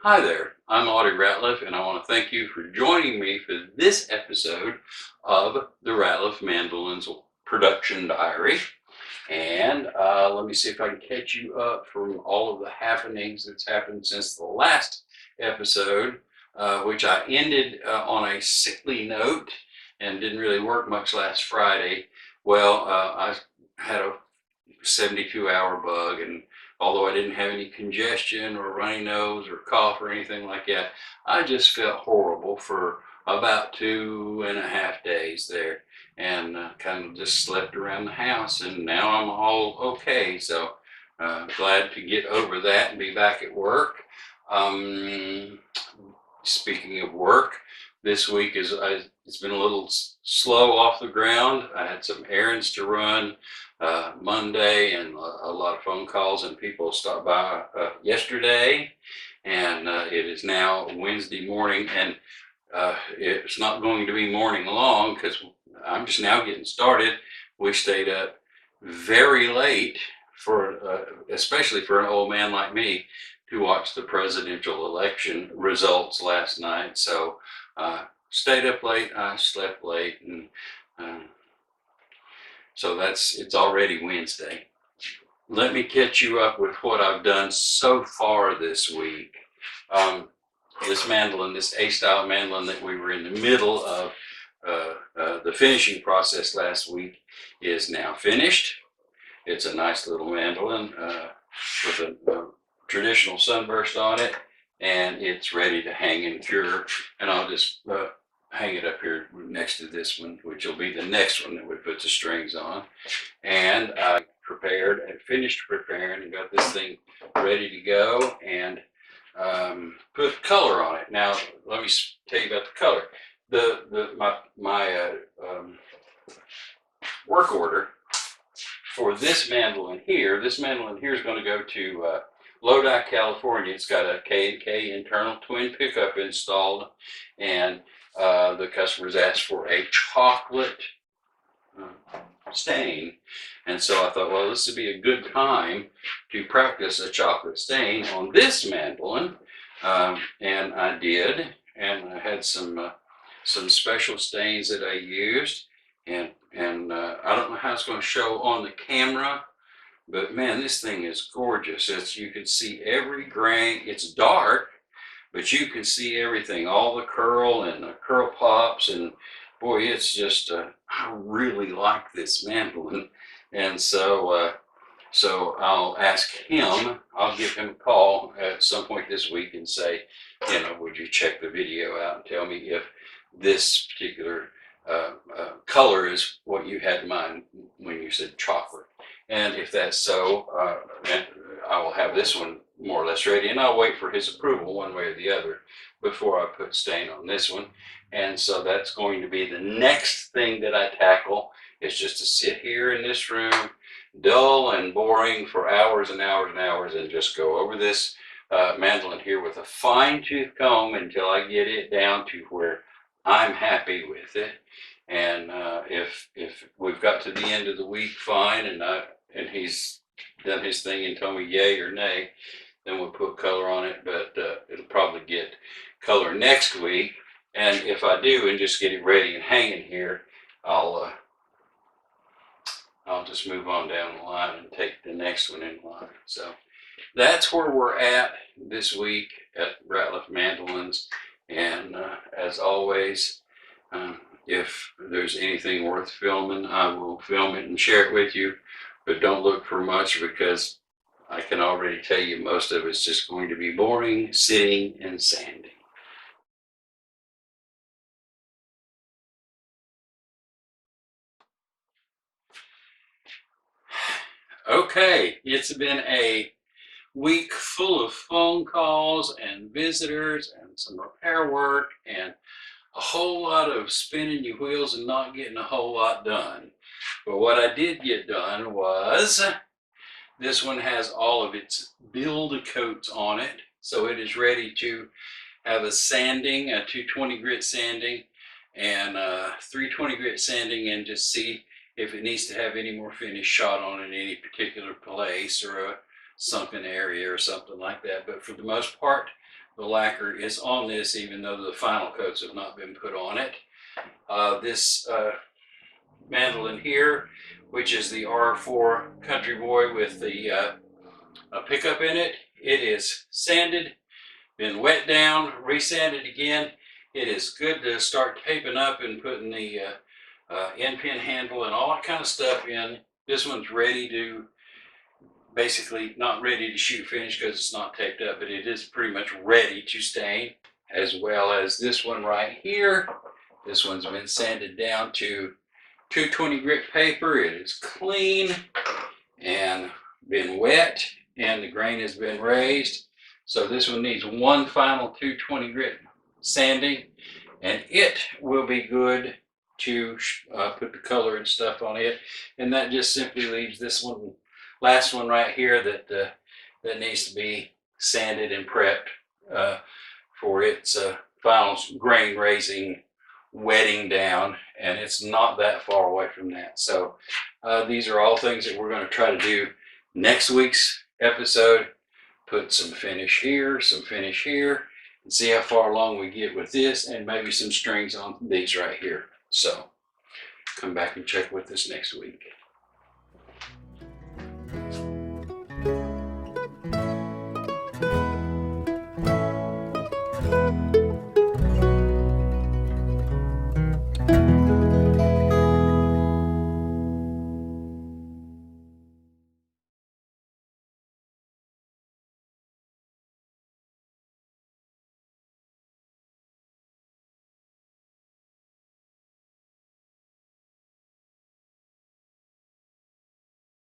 Hi there, I'm Ratliff, and I want to thank you for joining me for this episode of the Ratliff Mandolins production diary. And let me see if I can catch you up from all of the happenings that's happened since the last episode, which I ended on a sickly note and didn't really work much last Friday. Well, I had a 72-hour bug, and although I didn't have any congestion or runny nose or cough or anything like that, I just felt horrible for about 2.5 days there, and kind of just slept around the house, and now I'm all okay. So glad to get over that and be back at work. Speaking of work, this week it's been a little slow off the ground. I had some errands to run Monday, and a lot of phone calls, and people stopped by yesterday, and it is now Wednesday morning, and it's not going to be morning long because I'm just now getting started. We stayed up very late especially for an old man like me, to watch the presidential election results last night. So stayed up late, I slept late, and so it's already Wednesday. Let me catch you up with what I've done so far this week. This mandolin, this A-style mandolin that we were in the middle of the finishing process last week, is now finished. It's a nice little mandolin with a traditional sunburst on it, and it's ready to hang and cure. And I'll just hang it up here next to this one, which will be the next one that we put the strings on. And I finished preparing, and got this thing ready to go, and put color on it. Now let me tell you about the color. My work order for this mandolin here is going to go to Lodi, California. It's got a K&K internal twin pickup installed, and the customers asked for a chocolate stain. And so I thought, well, this would be a good time to practice a chocolate stain on this mandolin. And I did, and I had some special stains that I used, and I don't know how it's going to show on the camera, but man, this thing is gorgeous. You can see every grain. It's dark, but you can see everything, all the curl and the curl pops, and boy, it's just, I really like this mandolin. And so I'll ask him, I'll give him a call at some point this week and say, would you check the video out and tell me if this particular color is what you had in mind when you said chocolate. And if that's so, I will have this one more or less ready, and I'll wait for his approval one way or the other before I put stain on this one. And so that's going to be the next thing that I tackle, is just to sit here in this room, dull and boring, for hours and hours and hours, and just go over this mandolin here with a fine-tooth comb until I get it down to where I'm happy with it. And if we've got to the end of the week, fine, and he's done his thing and told me yay or nay, then we'll put color on it. But it'll probably get color next week. And if I do and just get it ready and hanging here, I'll just move on down the line and take the next one in line. So that's where we're at this week at Ratliff Mandolins. And as always, if there's anything worth filming, I will film it and share it with you. But don't look for much, because I can already tell you most of it's just going to be boring, sitting and sanding. Okay, it's been a week full of phone calls and visitors and some repair work and a whole lot of spinning your wheels and not getting a whole lot done. But what I did get done was, this one has all of its build coats on it, so it is ready to have a sanding, a 220 grit sanding and 320 grit sanding, and just see if it needs to have any more finish shot on it in any particular place or a sunken area or something like that. But for the most part, the lacquer is on this, even though the final coats have not been put on it. This mandolin here, which is the R4 Country Boy with the pickup in it, it is sanded, been wet down, resanded again. It is good to start taping up and putting the end pin handle and all that kind of stuff in. This one's ready to, basically not ready to shoot finish because it's not taped up, but it is pretty much ready to stain, as well as this one right here. This one's been sanded down to 220 grit paper. It is clean and been wet, and the grain has been raised. So this one needs one final 220 grit sanding, and it will be good to put the color and stuff on it. And that just simply leaves this one, last one right here, that needs to be sanded and prepped for its final grain raising, wetting down, and it's not that far away from that. So these are all things that we're going to try to do next week's episode. Put some finish here, some finish here, and see how far along we get with this, and maybe some strings on these right here. So come back and check with us next week.